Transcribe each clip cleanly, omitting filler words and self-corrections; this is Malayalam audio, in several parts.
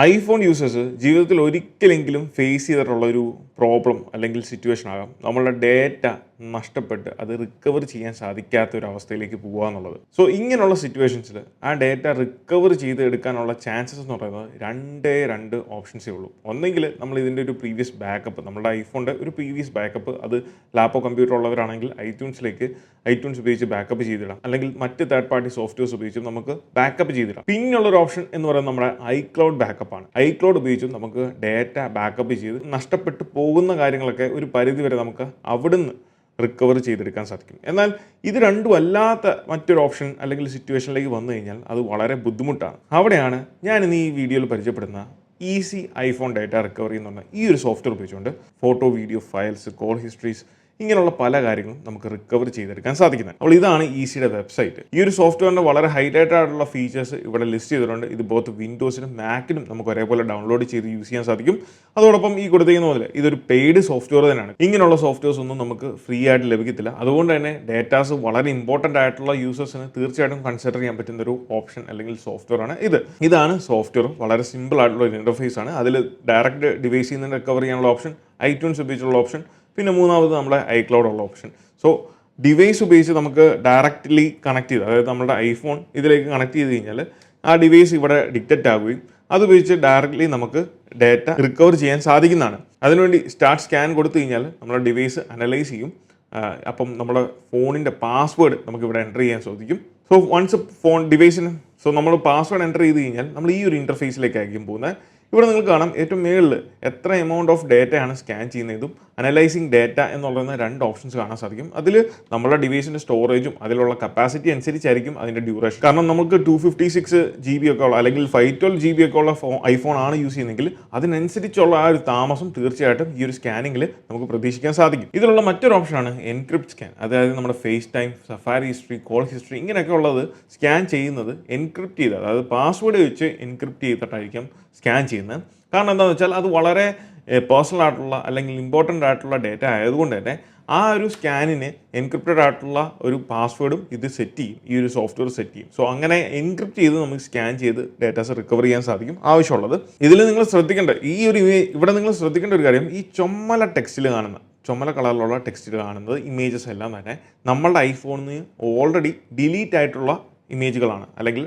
ഐഫോൺ യൂസേഴ്സ് ജീവിതത്തിൽ ഒരിക്കലെങ്കിലും ഫേസ് ചെയ്തിട്ടുള്ള ഒരു പ്രോബ്ലം അല്ലെങ്കിൽ സിറ്റുവേഷൻ ആകാം നമ്മളുടെ ഡേറ്റ നഷ്ടപ്പെട്ട് അത് റിക്കവർ ചെയ്യാൻ സാധിക്കാത്ത ഒരു അവസ്ഥയിലേക്ക് പോകുക എന്നുള്ളത്. സോ ഇങ്ങനെയുള്ള സിറ്റുവേഷൻസിൽ ആ ഡേറ്റ റിക്കവർ ചെയ്ത് എടുക്കാനുള്ള ചാൻസസ് എന്ന് പറയുന്നത് രണ്ട് ഓപ്ഷൻസേ ഉള്ളൂ. ഒന്നെങ്കിൽ നമ്മൾ ഇതിൻ്റെ ഒരു പ്രീവിയസ് ബാക്കപ്പ്, നമ്മുടെ ഐഫോണിൻ്റെ ഒരു പ്രീവിയസ് ബാക്കപ്പ്, അത് ലാപ്പോ കമ്പ്യൂട്ടർ ഉള്ളവരാണെങ്കിൽ ഐറ്റ്യൂൺസ് ഉപയോഗിച്ച് ബാക്കപ്പ് ചെയ്തിടാം, അല്ലെങ്കിൽ മറ്റ് തേർഡ് പാർട്ടി സോഫ്റ്റ്വെയർസ് ഉപയോഗിച്ച് നമുക്ക് ബാക്കപ്പ് ചെയ്തിടാം. പിന്നുള്ളൊരു ഓപ്ഷൻ എന്ന് പറയുന്നത് നമ്മുടെ ഐക്ലൗഡ് ബാക്കപ്പാണ്. ഐക്ലൗഡ് ഉപയോഗിച്ചും നമുക്ക് ഡേറ്റ ബാക്കപ്പ് ചെയ്ത് നഷ്ടപ്പെട്ടു പോകുന്ന കാര്യങ്ങളൊക്കെ ഒരു പരിധി വരെ നമുക്ക് അവിടുന്ന് റിക്കവർ ചെയ്തെടുക്കാൻ സാധിക്കും. എന്നാൽ ഇത് രണ്ടും അല്ലാത്ത മറ്റൊരു ഓപ്ഷൻ അല്ലെങ്കിൽ സിറ്റുവേഷനിലേക്ക് വന്നു കഴിഞ്ഞാൽ അത് വളരെ ബുദ്ധിമുട്ടാണ്. അവിടെയാണ് ഞാൻ ഇന്ന് ഈ വീഡിയോയിൽ പരിചയപ്പെടുന്ന ഈസി ഐഫോൺ ഡേറ്റ റിക്കവറി എന്ന് പറഞ്ഞ ഈ ഒരു സോഫ്റ്റ്വെയർ ഉപയോഗിച്ചുകൊണ്ട് photo, video, files, call histories ഇങ്ങനെയുള്ള പല കാര്യങ്ങളും നമുക്ക് റിക്കവർ ചെയ്തെടുക്കാൻ സാധിക്കുന്നത്. അപ്പോൾ ഇതാണ് ഈസിയുടെ വെബ്സൈറ്റ്. ഈ ഒരു സോഫ്റ്റ്വെയറിൻ്റെ വളരെ ഹൈലൈറ്റഡ് ആയിട്ടുള്ള ഫീച്ചേഴ്സ് ഇവിടെ ലിസ്റ്റ് ചെയ്തിട്ടുണ്ട്. ഇത് ബോത്ത് വിൻഡോസിനും മാക്കിനും നമുക്ക് ഒരേപോലെ ഡൗൺലോഡ് ചെയ്ത് യൂസ് ചെയ്യാൻ സാധിക്കും. അതോടൊപ്പം ഈ കൊടുത്തിരിക്കുന്ന പോലെ ഇതൊരു പെയ്ഡ് സോഫ്റ്റ്വെയർ തന്നെയാണ്. ഇങ്ങനെയുള്ള സോഫ്റ്റ്വെയർസ് ഒന്നും നമുക്ക് ഫ്രീ ആയിട്ട് ലഭിക്കത്തില്ല. അതുകൊണ്ട് തന്നെ ഡേറ്റാസ് വളരെ ഇമ്പോർട്ടൻ്റ് ആയിട്ടുള്ള യൂസേഴ്സിന് തീർച്ചയായിട്ടും കൺസിഡർ ചെയ്യാൻ പറ്റുന്ന ഒരു ഓപ്ഷൻ അല്ലെങ്കിൽ സോഫ്റ്റ്വെയർ ആണ് ഇത്. ഇതാണ് സോഫ്റ്റ്വെയർ. വളരെ സിമ്പിൾ ആയിട്ടുള്ള ഒരു ഇൻ്റർഫേസ് ആണ്. അതിൽ ഡയറക്റ്റ് ഡിവൈസിൽ നിന്ന് റിക്കവർ ചെയ്യാനുള്ള ഓപ്ഷൻ, ഐറ്റ്യൂൺസ് ഉപയോഗിച്ചുള്ള ഓപ്ഷൻ, പിന്നെ മൂന്നാമത് നമ്മുടെ ഐക്ലൗഡ് ഉള്ള ഓപ്ഷൻ. സോ ഡിവൈസ് ഉപയോഗിച്ച് നമുക്ക് ഡയറക്റ്റ്ലി കണക്ട് ചെയ്ത്, അതായത് നമ്മുടെ ഐഫോൺ ഇതിലേക്ക് കണക്ട് ചെയ്ത് കഴിഞ്ഞാൽ ആ ഡിവൈസ് ഇവിടെ ഡിറ്റക്റ്റ് ആവുകയും അതുപയോഗിച്ച് ഡയറക്റ്റ്ലി നമുക്ക് ഡേറ്റ റിക്കവർ ചെയ്യാൻ സാധിക്കുന്നതാണ്. അതിനുവേണ്ടി സ്റ്റാർട്ട് സ്കാൻ കൊടുത്തു കഴിഞ്ഞാൽ നമ്മുടെ ഡിവൈസ് അനലൈസ് ചെയ്യും. അപ്പം നമ്മുടെ ഫോണിൻ്റെ പാസ്വേഡ് നമുക്കിവിടെ എൻ്റർ ചെയ്യാൻ സാധിക്കും. സോ വൺസ് നമ്മൾ പാസ്വേഡ് എൻ്റർ ചെയ്ത് കഴിഞ്ഞാൽ നമ്മൾ ഈ ഒരു ഇൻ്റർഫേസിലേക്കായിരിക്കും പോകുന്നത്. ഇവിടെ നിങ്ങൾക്ക് കാണാം ഏറ്റവും മുകളിൽ എത്ര എമൗണ്ട് ഓഫ് ഡേറ്റയാണ് സ്കാൻ ചെയ്യുന്നതും അനലൈസിങ് ഡേറ്റ എന്നുള്ളതിന് രണ്ട് ഓപ്ഷൻസ് കാണാൻ സാധിക്കും. അതിൽ നമ്മുടെ ഡിവൈസിൻ്റെ സ്റ്റോറേജും അതിലുള്ള കപ്പാസിറ്റി അനുസരിച്ചായിരിക്കും അതിൻ്റെ ഡ്യൂറേഷൻ. കാരണം നമുക്ക് 256 GB ഒക്കെ ഉള്ള അല്ലെങ്കിൽ 512 GB ഒക്കെ ഉള്ള ഐഫോൺ ആണ് യൂസ് ചെയ്യുന്നതെങ്കിൽ അതിനനുസരിച്ചുള്ള ആ ഒരു താമസം തീർച്ചയായിട്ടും ഈ ഒരു സ്കാനിങ്ങിൽ നമുക്ക് പ്രതീക്ഷിക്കാൻ സാധിക്കും. ഇതിലുള്ള മറ്റൊരു ഓപ്ഷനാണ് എൻക്രിപ്റ്റ് സ്കാൻ. അതായത് നമ്മുടെ FaceTime, Safari history, call history ഇങ്ങനെയൊക്കെ ഉള്ളത് സ്കാൻ ചെയ്യുന്നത് എൻക്രിപ്റ്റ് ചെയ്ത്, അതായത് പാസ്വേഡ് വെച്ച് എൻക്രിപ്റ്റ് ചെയ്തിട്ടായിരിക്കും സ്കാൻ ചെയ്യുന്നത്. കാരണം എന്താണെന്ന് വെച്ചാൽ അത് വളരെ പേഴ്സണൽ ആയിട്ടുള്ള അല്ലെങ്കിൽ ഇമ്പോർട്ടൻ്റ് ആയിട്ടുള്ള ഡേറ്റ ആയതുകൊണ്ട് തന്നെ ആ ഒരു സ്കാനിന് എൻക്രിപ്റ്റഡ് ആയിട്ടുള്ള ഒരു പാസ്വേഡും ഇത് സെറ്റ് ചെയ്യും, ഈ ഒരു സോഫ്റ്റ്വെയർ സെറ്റ് ചെയ്യും. സോ അങ്ങനെ എൻക്രിപ്റ്റ് ചെയ്ത് നമുക്ക് സ്കാൻ ചെയ്ത് ഡേറ്റാസ് റിക്കവർ ചെയ്യാൻ സാധിക്കും ആവശ്യമുള്ളത്. ഇതിൽ നിങ്ങൾ ശ്രദ്ധിക്കേണ്ട ഇവിടെ നിങ്ങൾ ശ്രദ്ധിക്കേണ്ട ഒരു കാര്യം, ഈ ചുമല കളറിലുള്ള ടെക്സ്റ്റിൽ കാണുന്നത് ഇമേജസ് എല്ലാം തന്നെ നമ്മളുടെ ഐഫോണിൽ നിന്ന് ഓൾറെഡി ഡിലീറ്റ് ആയിട്ടുള്ള ഇമേജുകളാണ്, അല്ലെങ്കിൽ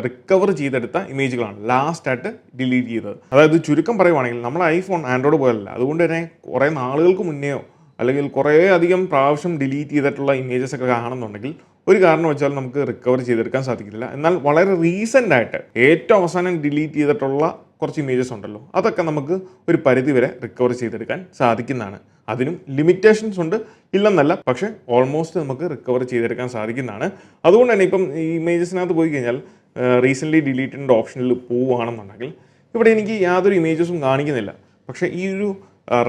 റിക്കവർ ചെയ്തെടുത്ത ഇമേജുകളാണ് ലാസ്റ്റായിട്ട് ഡിലീറ്റ് ചെയ്തത്. അതായത് ചുരുക്കം പറയുവാണെങ്കിൽ നമ്മുടെ ഐഫോൺ ആൻഡ്രോയിഡ് പോലല്ല. അതുകൊണ്ട് തന്നെ കുറേ നാളുകൾക്ക് മുന്നെയോ അല്ലെങ്കിൽ കുറേ അധികം പ്രാവശ്യം ഡിലീറ്റ് ചെയ്തിട്ടുള്ള ഇമേജസ് ഒക്കെ കാണുന്നുണ്ടെങ്കിൽ ഒരു കാരണം വെച്ചാൽ നമുക്ക് റിക്കവർ ചെയ്തെടുക്കാൻ സാധിക്കില്ല. എന്നാൽ വളരെ റീസെൻ്റ് ആയിട്ട് ഏറ്റവും അവസാനം ഡിലീറ്റ് ചെയ്തിട്ടുള്ള കുറച്ച് ഇമേജസ് ഉണ്ടല്ലോ, അതൊക്കെ നമുക്ക് ഒരു പരിധി വരെ റിക്കവർ ചെയ്തെടുക്കാൻ സാധിക്കുന്നതാണ്. അതിനും ലിമിറ്റേഷൻസ് ഉണ്ട്, ഇല്ലെന്നല്ല, പക്ഷേ ഓൾമോസ്റ്റ് നമുക്ക് റിക്കവർ ചെയ്തെടുക്കാൻ സാധിക്കുന്നതാണ്. അതുകൊണ്ട് തന്നെ ഇപ്പം ഈ ഇമേജസിനകത്ത് പോയി കഴിഞ്ഞാൽ റീസെൻ്റ്ലി ഡിലീറ്റഡ് ഓപ്ഷനിൽ പോവുകയാണെന്നുണ്ടെങ്കിൽ ഇവിടെ എനിക്ക് യാതൊരു ഇമേജസും കാണിക്കുന്നില്ല. പക്ഷേ ഈ ഒരു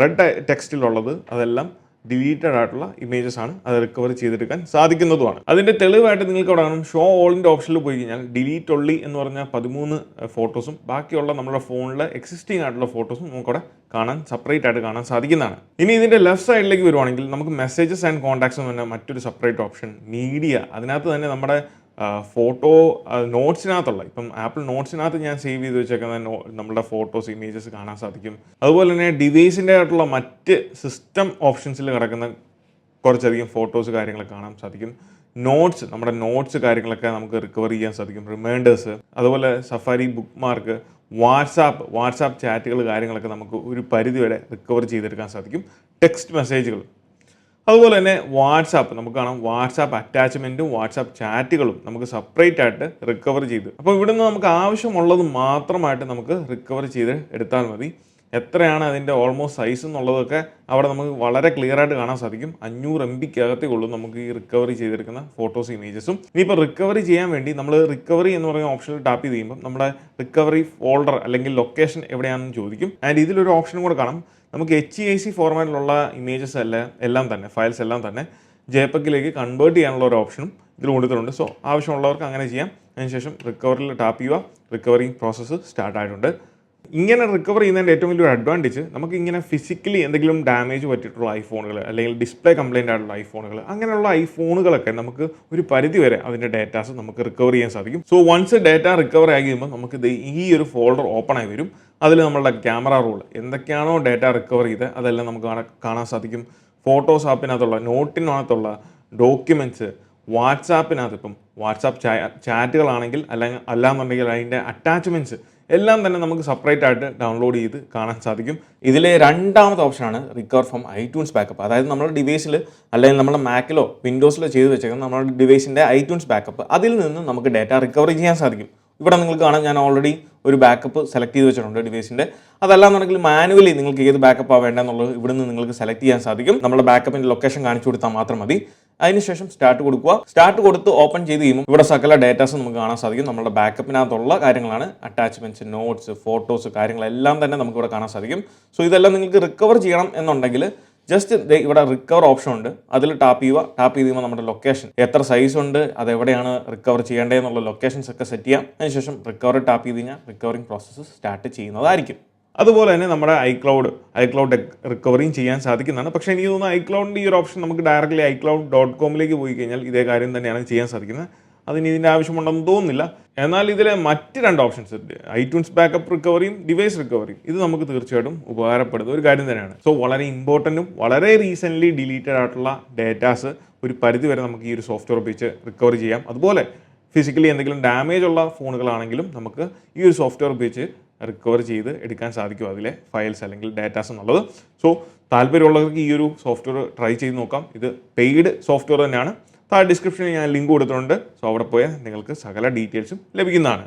റെഡ് ടെക്സ്റ്റിലുള്ളത് അതെല്ലാം ഡിലീറ്റഡ് ആയിട്ടുള്ള ഇമേജസ് ആണ്, അത് റിക്കവർ ചെയ്തെടുക്കാൻ സാധിക്കുന്നതുമാണ്. അതിൻ്റെ തെളിവായിട്ട് നിങ്ങൾക്ക് അവിടെ കാണും ഷോ ഓളിൻ്റെ ഓപ്ഷനിൽ പോയി കഴിഞ്ഞാൽ ഡിലീറ്റ് ഒള്ളി എന്ന് പറഞ്ഞ 13 ഫോട്ടോസും ബാക്കിയുള്ള നമ്മുടെ ഫോണിലെ എക്സിസ്റ്റിംഗ് ആയിട്ടുള്ള ഫോട്ടോസും നമുക്കവിടെ സെപ്പറേറ്റ് ആയിട്ട് കാണാൻ സാധിക്കുന്നതാണ്. ഇനി ഇതിൻ്റെ ലെഫ്റ്റ് സൈഡിലേക്ക് വരുവാണെങ്കിൽ നമുക്ക് മെസ്സേജസ് ആൻഡ് കോൺടാക്ട്സ് എന്ന് പറഞ്ഞാൽ മറ്റൊരു സെപ്പറേറ്റ് ഓപ്ഷൻ, മീഡിയ, അതിനകത്ത് തന്നെ നമ്മുടെ ഫോട്ടോ നോട്ട്സിനകത്തുള്ള, ഇപ്പം ആപ്പിൾ നോട്ട്സിനകത്ത് ഞാൻ സേവ് ചെയ്ത് വെച്ചേക്കുന്ന നമ്മുടെ ഫോട്ടോസ്, ഇമേജസ് കാണാൻ സാധിക്കും. അതുപോലെ തന്നെ ഡിവൈസിൻ്റെ ആയിട്ടുള്ള മറ്റ് സിസ്റ്റം ഓപ്ഷൻസിൽ കിടക്കുന്ന കുറച്ചധികം ഫോട്ടോസ് കാര്യങ്ങളൊക്കെ കാണാൻ സാധിക്കും. നമ്മുടെ നോട്ട്സ് കാര്യങ്ങളൊക്കെ നമുക്ക് റിക്കവർ ചെയ്യാൻ സാധിക്കും. റിമൈൻഡേഴ്സ്, അതുപോലെ സഫാരി, ബുക്ക് മാർക്ക്, വാട്സാപ്പ് ചാറ്റുകൾ കാര്യങ്ങളൊക്കെ നമുക്ക് ഒരു പരിധി വരെ റിക്കവർ ചെയ്തെടുക്കാൻ സാധിക്കും. ടെക്സ്റ്റ് മെസ്സേജുകൾ, അതുപോലെ തന്നെ വാട്സാപ്പ്, നമുക്ക് കാണാം വാട്സാപ്പ് അറ്റാച്ച്മെൻറ്റും വാട്സാപ്പ് ചാറ്റുകളും നമുക്ക് സെപ്പറേറ്റ് ആയിട്ട് റിക്കവർ ചെയ്ത്, അപ്പോൾ ഇവിടെ നിന്ന് നമുക്ക് ആവശ്യമുള്ളത് മാത്രമായിട്ട് നമുക്ക് റിക്കവർ ചെയ്ത് എടുത്താൽ മതി. എത്രയാണ് അതിൻ്റെ ഓൾമോസ്റ്റ് സൈസ് എന്നുള്ളതൊക്കെ അവിടെ നമുക്ക് വളരെ ക്ലിയർ ആയിട്ട് കാണാൻ സാധിക്കും. 500 MB ഉള്ളൂ നമുക്ക് ഈ റിക്കവറി ചെയ്തെടുക്കുന്ന ഫോട്ടോസ്, ഇമേജസും. ഇനിയിപ്പോൾ റിക്കവറി ചെയ്യാൻ വേണ്ടി നമ്മൾ റിക്കവറി എന്ന് പറയുന്ന ഓപ്ഷനിൽ ടാപ്പ് ചെയ്ത് കഴിയുമ്പോൾ നമ്മുടെ റിക്കവറി ഫോൾഡർ അല്ലെങ്കിൽ ലൊക്കേഷൻ എവിടെയാണെന്ന് ചോദിക്കും. ആൻഡ് ഇതിലൊരു ഓപ്ഷനും കൂടെ കാണാം, നമുക്ക് HEIC ഫോർമാറ്റിലുള്ള ഇമേജസ് എല്ലാം തന്നെ, ഫയൽസ് എല്ലാം തന്നെ JPEG-ലേക്ക് കൺവേർട്ട് ചെയ്യാനുള്ള ഒരു ഓപ്ഷനും ഇതിൽ കൊടുത്തിട്ടുണ്ട്. സോ ആവശ്യമുള്ളവർക്ക് അങ്ങനെ ചെയ്യാം. അതിനുശേഷം റിക്കവറിൽ ടാപ്പ് ചെയ്യുക, റിക്കവറി പ്രോസസ്സ് സ്റ്റാർട്ട് ആയിട്ടുണ്ട്. ഇങ്ങനെ റിക്കവർ ചെയ്യുന്നതിൻ്റെ ഏറ്റവും വലിയൊരു അഡ്വാൻറ്റേജ് നമുക്ക് ഇങ്ങനെ ഫിസിക്കലി എന്തെങ്കിലും ഡാമേജ് പറ്റിയിട്ടുള്ള ഐഫോണുകൾ അല്ലെങ്കിൽ ഡിസ്പ്ലേ കംപ്ലൈൻ്റ് ആയിട്ടുള്ള ഐഫോണുകൾ അങ്ങനെയുള്ള ഐഫോണുകളൊക്കെ നമുക്ക് ഒരു പരിധി വരെ അതിൻ്റെ ഡേറ്റാസ് നമുക്ക് റിക്കവർ ചെയ്യാൻ സാധിക്കും. സോ വൺസ് ഡേറ്റ റിക്കവർ ആയി കഴിയുമ്പോൾ നമുക്ക് ഈ ഒരു ഫോൾഡർ ഓപ്പൺ ആയി വരും. അതിൽ നമ്മളുടെ ക്യാമറ റോൾ എന്തൊക്കെയാണോ ഡേറ്റ റിക്കവർ ചെയ്ത് അതെല്ലാം നമുക്ക് കാണാൻ സാധിക്കും. ഫോട്ടോസ് ആപ്പിനകത്തുള്ള നോട്ടിനകത്തുള്ള ഡോക്യുമെൻറ്റ്സ്, വാട്സാപ്പിനകത്ത് ഇപ്പം വാട്സാപ്പ് ചാറ്റുകളാണെങ്കിൽ അല്ലാന്നുണ്ടെങ്കിൽ അതിൻ്റെ അറ്റാച്ച്മെൻറ്റ്സ് എല്ലാം തന്നെ നമുക്ക് സെപ്പറേറ്റ് ആയിട്ട് ഡൗൺലോഡ് ചെയ്ത് കാണാൻ സാധിക്കും. ഇതിലെ രണ്ടാമത്തെ ഓപ്ഷനാണ് റിക്കവർ ഫ്രം ഐട്യൂൺസ് ബാക്കപ്പ്. അതായത് നമ്മുടെ ഡിവൈസിൽ അല്ലെങ്കിൽ നമ്മുടെ മാക്കിലോ വിൻഡോസിലോ ചെയ്ത് വെച്ചേക്കുന്ന നമ്മുടെ ഡിവൈസിൻ്റെ ഐട്യൂൺസ് ബാക്കപ്പ്, അതിൽ നിന്ന് നമുക്ക് ഡേറ്റ റിക്കവർ ചെയ്യാൻ സാധിക്കും. ഇവിടെ നിങ്ങൾക്ക് കാണാം, ഞാൻ ഓൾറെഡി ഒരു ബാക്കപ്പ് സെലക്ട് ചെയ്ത് വെച്ചിട്ടുണ്ട് ഡിവൈസിൻ്റെ. അതല്ലാന്നുണ്ടെങ്കിൽ മാനുവലി നിങ്ങൾക്ക് ഏത് ബാക്കപ്പാണ് വേണ്ടതെന്നുള്ളത് ഇവിടെ നിന്ന് നിങ്ങൾക്ക് സെലക്ട് ചെയ്യാൻ സാധിക്കും. നമ്മുടെ ബാക്കപ്പിൻ്റെ ലൊക്കേഷൻ കാണിച്ചു കൊടുത്താൽ മാത്രം മതി. അതിനുശേഷം സ്റ്റാർട്ട് കൊടുക്കുക. സ്റ്റാർട്ട് കൊടുത്ത് ഓപ്പൺ ചെയ്ത് കഴിയുമ്പോൾ ഇവിടെ സകല ഡേറ്റാസ് നമുക്ക് കാണാൻ സാധിക്കും. നമ്മുടെ ബാക്കപ്പിനകത്തുള്ള കാര്യങ്ങളാണ് അറ്റാച്ച്മെൻറ്റ്സ്, നോട്ട്സ്, ഫോട്ടോസ്, കാര്യങ്ങളെല്ലാം തന്നെ നമുക്ക് ഇവിടെ കാണാൻ സാധിക്കും. സോ ഇതെല്ലാം നിങ്ങൾക്ക് റിക്കവർ ചെയ്യണം എന്നുണ്ടെങ്കിൽ ജസ്റ്റ് ഇവിടെ റിക്കവർ ഓപ്ഷൻ ഉണ്ട്, അതിൽ ടാപ്പ് ചെയ്ത് കഴിയുമ്പോൾ നമ്മുടെ ലൊക്കേഷൻ എത്ര സൈസ് ഉണ്ട്, അതെവിടെയാണ് റിക്കവർ ചെയ്യേണ്ടതെന്നുള്ള ലൊക്കേഷൻസ് ഒക്കെ സെറ്റ് ചെയ്യാം. അതിനുശേഷം റിക്കവർ ടാപ്പ് ചെയ്ത് കഴിഞ്ഞാൽ റിക്കവറിങ് പ്രോസസ്സ് സ്റ്റാർട്ട് ചെയ്യുന്നതായിരിക്കും. അതുപോലെ തന്നെ നമ്മുടെ ഐക്ലൗഡ് റിക്കവറിയും ചെയ്യാൻ സാധിക്കുന്നതാണ്. പക്ഷേ എനിക്ക് തോന്നുന്നു ഐക്ലൗഡിൻ്റെ ഈ ഒരു ഓപ്ഷൻ നമുക്ക് ഡയറക്റ്റ്ലി iCloud.com പോയി കഴിഞ്ഞാൽ ഇതേ കാര്യം തന്നെയാണ് ചെയ്യാൻ സാധിക്കുന്നത്. അതിന് ഇതിൻ്റെ ആവശ്യമുണ്ടെന്ന് തോന്നുന്നില്ല. എന്നാൽ ഇതിലെ മറ്റ് രണ്ട് ഓപ്ഷൻസ് ഉണ്ട്, ഐട്യൂൺസ് ബാക്കപ്പ് റിക്കവറിയും ഡിവൈസ് റിക്കവറിയും. ഇത് നമുക്ക് തീർച്ചയായിട്ടും ഉപകാരപ്പെടുന്ന ഒരു കാര്യം തന്നെയാണ്. സോ വളരെ ഇമ്പോർട്ടൻറ്റും വളരെ റീസെൻ്റ്ലി ഡിലീറ്റഡ് ആയിട്ടുള്ള ഡേറ്റാസ് ഒരു പരിധി വരെ നമുക്ക് ഈ ഒരു സോഫ്റ്റ്വെയർ ഉപയോഗിച്ച് റിക്കവർ ചെയ്യാം. അതുപോലെ ഫിസിക്കലി എന്തെങ്കിലും ഡാമേജ് ഉള്ള ഫോണുകളാണെങ്കിലും നമുക്ക് ഈ ഒരു സോഫ്റ്റ്വെയർ ഉപയോഗിച്ച് റിക്കവർ ചെയ്ത് എടുക്കാൻ സാധിക്കും അതിലെ ഫയൽസ് അല്ലെങ്കിൽ ഡേറ്റാസ് എന്നുള്ളത്. സോ താല്പര്യമുള്ളവർക്ക് ഈ ഒരു സോഫ്റ്റ്വെയർ ട്രൈ ചെയ്ത് നോക്കാം. ഇത് പെയ്ഡ് സോഫ്റ്റ്വെയർ തന്നെയാണ്. താഴെ ഡിസ്ക്രിപ്ഷനിൽ ഞാൻ ലിങ്ക് കൊടുത്തിട്ടുണ്ട്. സോ അവിടെ പോയാൽ നിങ്ങൾക്ക് സകല ഡീറ്റെയിൽസും ലഭിക്കുന്നതാണ്.